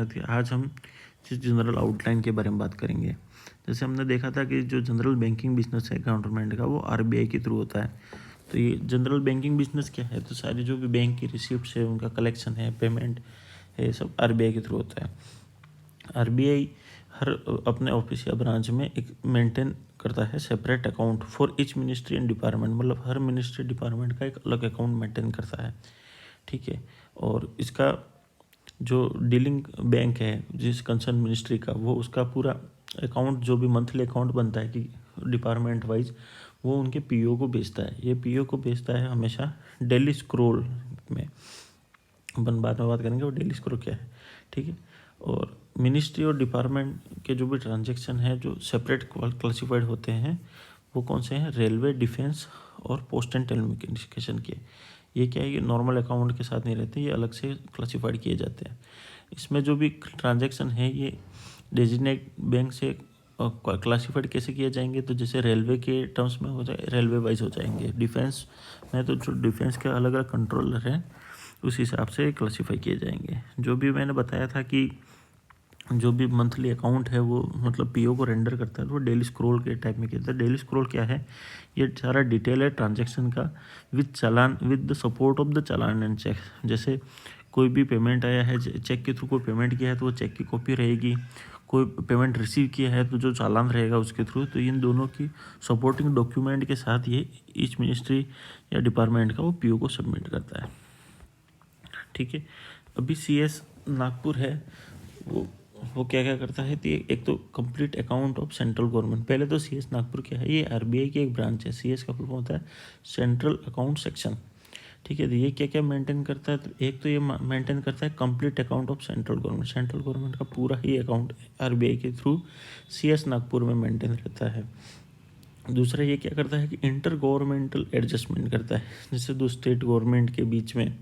स्वागत है। आज हम जनरल आउटलाइन के बारे में बात करेंगे। जैसे हमने देखा था कि जो जनरल बैंकिंग बिजनेस है गवर्नमेंट का, वो आरबीआई के थ्रू होता है। तो ये जनरल बैंकिंग बिजनेस क्या है? तो सारी जो भी बैंक की रिसिप्ट्स है, उनका कलेक्शन है, पेमेंट है, सब आरबीआई के थ्रू होता है। आरबीआई हर अपने ऑफिस या ब्रांच में एक मेंटेन करता है separate account for each ministry and department, मतलब हर मिनिस्ट्री डिपार्टमेंट का एक अलग अकाउंट मेंटेन करता है। ठीक है। और इसका जो डीलिंग बैंक है जिस कंसर्न मिनिस्ट्री का, वो उसका पूरा अकाउंट जो भी मंथली अकाउंट बनता है कि डिपार्टमेंट वाइज, वो उनके पीओ को भेजता है। ये पीओ को भेजता है हमेशा डेली स्क्रॉल में। बाद में बात करेंगे वो डेली स्क्रॉल क्या है। ठीक है। और मिनिस्ट्री और डिपार्टमेंट के जो भी ट्रांजेक्शन है जो सेपरेट क्लासिफाइड होते हैं, वो कौन से हैं? रेलवे, डिफेंस और पोस्ट एंड टेलीकम्युनिकेशन के। ये क्या है? ये नॉर्मल अकाउंट के साथ नहीं रहते, ये अलग से क्लासिफाइड किए जाते हैं। इसमें जो भी ट्रांजैक्शन है ये डेजिग्नेट बैंक से क्लासिफाइड कैसे किए जाएंगे? तो जैसे रेलवे के टर्म्स में हो जाए, रेलवे वाइज हो जाएंगे। डिफेंस में तो जो डिफेंस के अलग अलग कंट्रोलर हैं, उस हिसाब से क्लासीफाई किए जाएंगे। जो भी मैंने बताया था कि जो भी मंथली अकाउंट है वो मतलब पीओ को रेंडर करता है, तो वो डेली स्क्रॉल के टाइप में किया था। डेली स्क्रॉल क्या है? ये सारा डिटेल है ट्रांजैक्शन का with challan, with the support of the challan and cheque. जैसे कोई भी पेमेंट आया है, चेक के थ्रू कोई पेमेंट किया है तो वो चेक की कॉपी रहेगी। कोई पेमेंट रिसीव किया है तो जो चालान रहेगा उसके थ्रू। तो इन दोनों की सपोर्टिंग डॉक्यूमेंट के साथ ये ईच मिनिस्ट्री या डिपार्टमेंट का वो पीओ को सबमिट करता है। ठीक है। अभी सीएस नागपुर है, वो क्या क्या करता है? तो एक तो complete account of central government. पहले तो सीएस नागपुर क्या है? ये आरबीआई की एक ब्रांच है। सीएस का फुल फॉर्म होता है सेंट्रल अकाउंट सेक्शन। ठीक है। तो ये क्या क्या मेंटेन करता है? तो एक तो ये मेंटेन करता है complete account of central government. Central government का पूरा ही अकाउंट आरबीआई के थ्रू सीएस नागपुर में मेंटेन रहता है। दूसरा ये क्या करता है कि इंटर गवर्नमेंटल एडजस्टमेंट करता है। जैसे दो स्टेट गवर्नमेंट के बीच में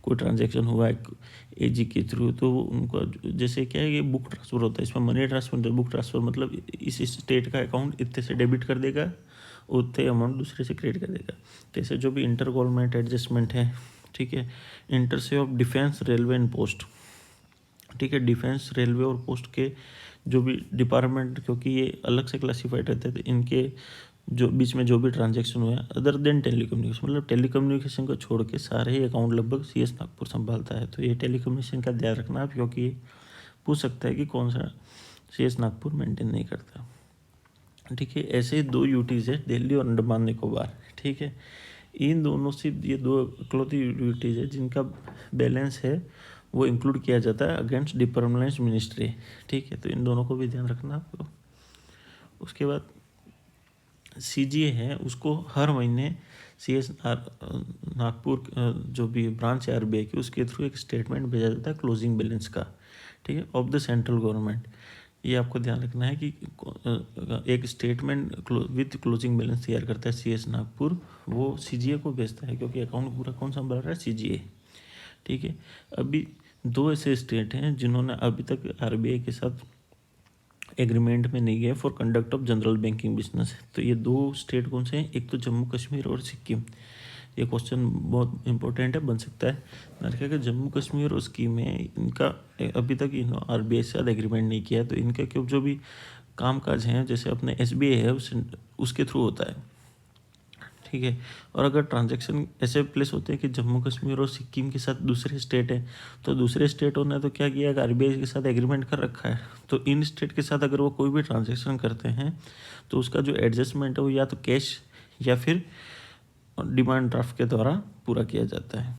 कोई ट्रांजैक्शन हुआ है एजी के थ्रू, तो उनको जैसे क्या है कि बुक ट्रांसफ़र होता है, इसमें मनी ट्रांसफर। बुक ट्रांसफ़र मतलब इस स्टेट का अकाउंट इतने से डेबिट कर देगा, उतने अमाउंट दूसरे से क्रेडिट कर देगा। जैसे जो भी इंटर गवर्नमेंट एडजस्टमेंट है, ठीक है, इंटर से of defence, railway and post. ठीक है। डिफेंस, रेलवे और पोस्ट के जो भी डिपार्टमेंट, क्योंकि ये अलग से क्लासीफाइड रहते हैं, तो इनके जो बीच में जो भी ट्रांजैक्शन हुआ है अदर देन टेलीकम्युनिकेशन, मतलब टेलीकम्युनिकेशन को छोड़ के सारे ही अकाउंट लगभग सीएस नागपुर संभालता है। तो ये टेलीकम्युनिकेशन का ध्यान रखना आप, क्योंकि ये पूछ सकता है कि कौन सा सीएस नागपुर मेंटेन नहीं करता। ठीक है। ऐसे ही दो यूटीज़ है, दिल्ली और अंडमान निकोबार। ठीक है। इन दोनों से ये दो इकलौती यूटीज़ है जिनका बैलेंस है वो इंक्लूड किया जाता है अगेंस्ट डिपार्टमेंट मिनिस्ट्री। ठीक है। तो इन दोनों को भी ध्यान रखना आपको। उसके बाद सीजीए है, उसको हर महीने सीएस नागपुर जो भी ब्रांच है आरबीआई की, उसके थ्रू एक स्टेटमेंट भेजा जाता है क्लोजिंग बैलेंस का। ठीक है। Of the central government. ये आपको ध्यान रखना है कि एक स्टेटमेंट विथ क्लोजिंग बैलेंस तैयार करता है सीएस नागपुर, वो सीजीए को भेजता है, क्योंकि अकाउंट पूरा कौन संभाल रहा है? सीजीए। ठीक है। अभी दो ऐसे स्टेट हैं जिन्होंने अभी तक आरबीआई के साथ एग्रीमेंट में नहीं गए for conduct of general banking business. तो ये दो स्टेट कौन से हैं? एक तो जम्मू कश्मीर और सिक्किम। ये क्वेश्चन बहुत इंपॉर्टेंट है, बन सकता है। मैंने कहा जम्मू कश्मीर और सिक्किम में इनका अभी तक आरबीआई से साथ एग्रीमेंट नहीं किया है, तो इनका क्यों जो भी कामकाज हैं, जैसे अपने एसबीआई है उसके थ्रू होता है। ठीक है। और अगर ट्रांजैक्शन ऐसे प्लेस होते हैं कि जम्मू कश्मीर और सिक्किम के साथ दूसरे स्टेट है, तो दूसरे स्टेटों ने तो क्या किया, आरबीआई के साथ एग्रीमेंट कर रखा है, तो इन स्टेट के साथ अगर वो कोई भी ट्रांजैक्शन करते हैं तो उसका जो एडजस्टमेंट है वो या तो कैश या फिर डिमांड ड्राफ्ट के द्वारा पूरा किया जाता है।